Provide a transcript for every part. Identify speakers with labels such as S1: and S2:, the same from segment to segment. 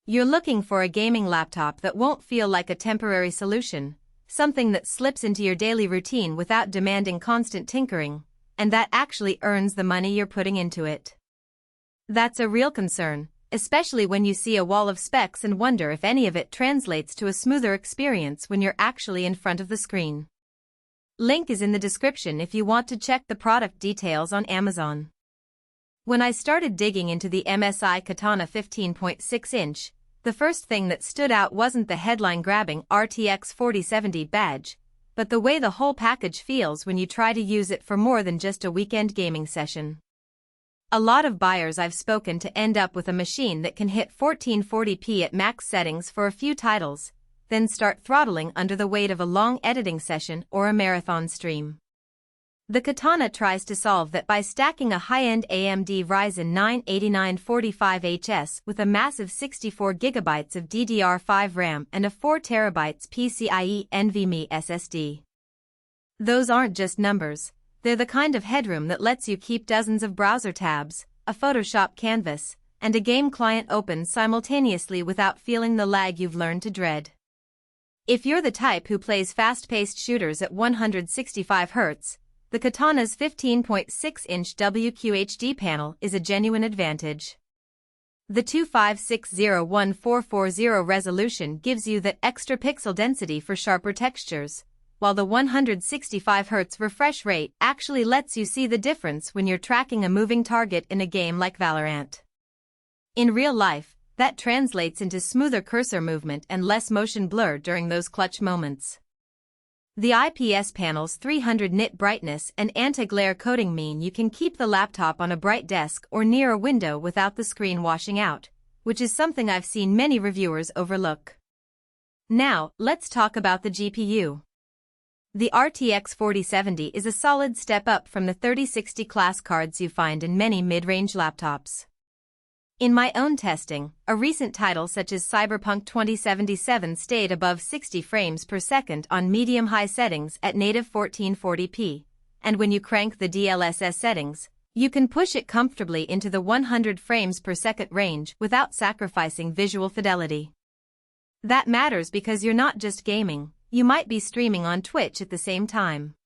S1: You're looking for a gaming laptop that won't feel like a temporary solution, something that slips into your daily routine without demanding constant tinkering, and that actually earns the money you're putting into it. That's a real concern, especially when you see a wall of specs and wonder if any of it translates to a smoother experience when you're actually in front of the screen. Link is in the description if you want to check the product details on Amazon. When I started digging into the msi Katana 15.6 inch, the first thing that stood out wasn't the headline-grabbing RTX 4070 badge, but the way the whole package feels when you try to use it for more than just a weekend gaming session. A lot of buyers I've spoken to end up with a machine that can hit 1440p at max settings for a few titles, then start throttling under the weight of a long editing session or a marathon stream. The Katana tries to solve that by stacking a high-end AMD Ryzen 9 8945HS with a massive 64GB of DDR5 RAM and a 4TB PCIe NVMe SSD. Those aren't just numbers, they're the kind of headroom that lets you keep dozens of browser tabs, a Photoshop canvas, and a game client open simultaneously without feeling the lag you've learned to dread. If you're the type who plays fast-paced shooters at 165Hz, the Katana's 15.6-inch WQHD panel is a genuine advantage. The 2560x1440 resolution gives you that extra pixel density for sharper textures, while the 165Hz refresh rate actually lets you see the difference when you're tracking a moving target in a game like Valorant. In real life, that translates into smoother cursor movement and less motion blur during those clutch moments. The IPS panel's 300 nit brightness and anti-glare coating mean you can keep the laptop on a bright desk or near a window without the screen washing out, which is something I've seen many reviewers overlook. Now, let's talk about the GPU. The RTX 4070 is a solid step up from the 3060 class cards you find in many mid-range laptops. In my own testing, a recent title such as Cyberpunk 2077 stayed above 60 frames per second on medium-high settings at native 1440p, and when you crank the DLSS settings, you can push it comfortably into the 100 frames per second range without sacrificing visual fidelity. That matters because you're not just gaming, you might be streaming on Twitch at the same time.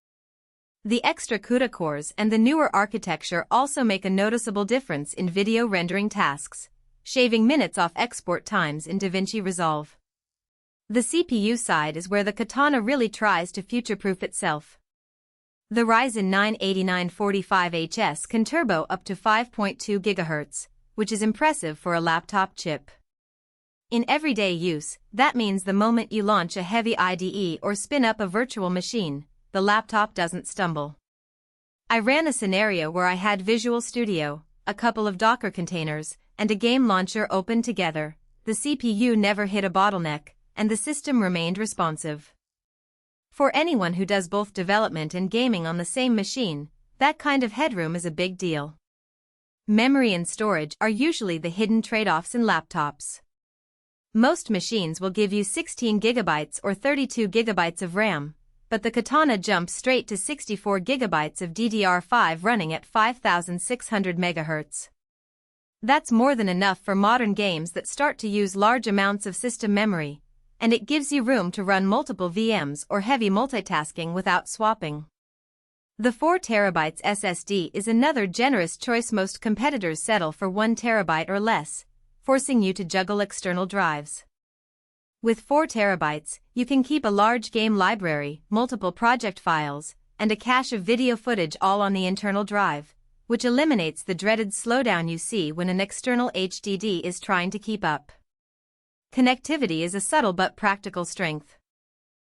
S1: The extra CUDA cores and the newer architecture also make a noticeable difference in video rendering tasks, shaving minutes off export times in DaVinci Resolve. The CPU side is where the Katana really tries to future-proof itself. The Ryzen 9 8945HS can turbo up to 5.2 GHz, which is impressive for a laptop chip. In everyday use, that means the moment you launch a heavy IDE or spin up a virtual machine, the laptop doesn't stumble. I ran a scenario where I had Visual Studio, a couple of Docker containers, and a game launcher open together. The CPU never hit a bottleneck, and the system remained responsive. For anyone who does both development and gaming on the same machine, that kind of headroom is a big deal. Memory and storage are usually the hidden trade-offs in laptops. Most machines will give you 16 GB or 32 GB of RAM, but the Katana jumps straight to 64 GB of DDR5 running at 5600 MHz. That's more than enough for modern games that start to use large amounts of system memory, and it gives you room to run multiple VMs or heavy multitasking without swapping. The 4TB SSD is another generous choice. Most competitors settle for 1 TB or less, forcing you to juggle external drives. With 4 TB, you can keep a large game library, multiple project files, and a cache of video footage all on the internal drive, which eliminates the dreaded slowdown you see when an external HDD is trying to keep up. Connectivity is a subtle but practical strength.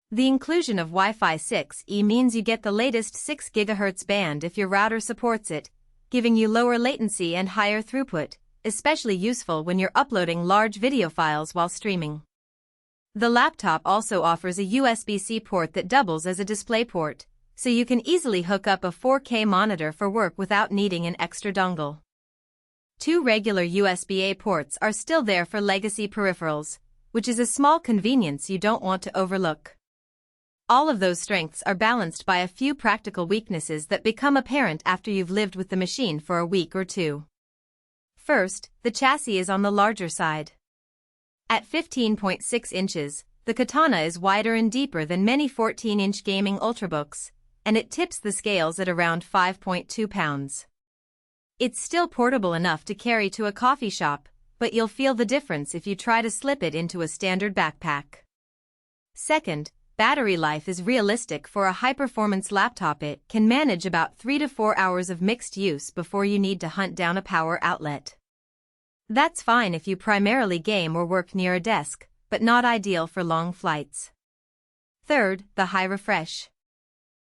S1: The inclusion of Wi-Fi 6E means you get the latest 6 GHz band if your router supports it, giving you lower latency and higher throughput, especially useful when you're uploading large video files while streaming. The laptop also offers a USB-C port that doubles as a DisplayPort, so you can easily hook up a 4K monitor for work without needing an extra dongle. 2 regular USB-A ports are still there for legacy peripherals, which is a small convenience you don't want to overlook. All of those strengths are balanced by a few practical weaknesses that become apparent after you've lived with the machine for a week or two. First, the chassis is on the larger side. At 15.6 inches, the Katana is wider and deeper than many 14-inch gaming ultrabooks, and it tips the scales at around 5.2 pounds. It's still portable enough to carry to a coffee shop, but you'll feel the difference if you try to slip it into a standard backpack. Second, battery life is realistic for a high-performance laptop. It can manage about 3 to 4 hours of mixed use before you need to hunt down a power outlet. That's fine if you primarily game or work near a desk, but not ideal for long flights. Third, the high refresh.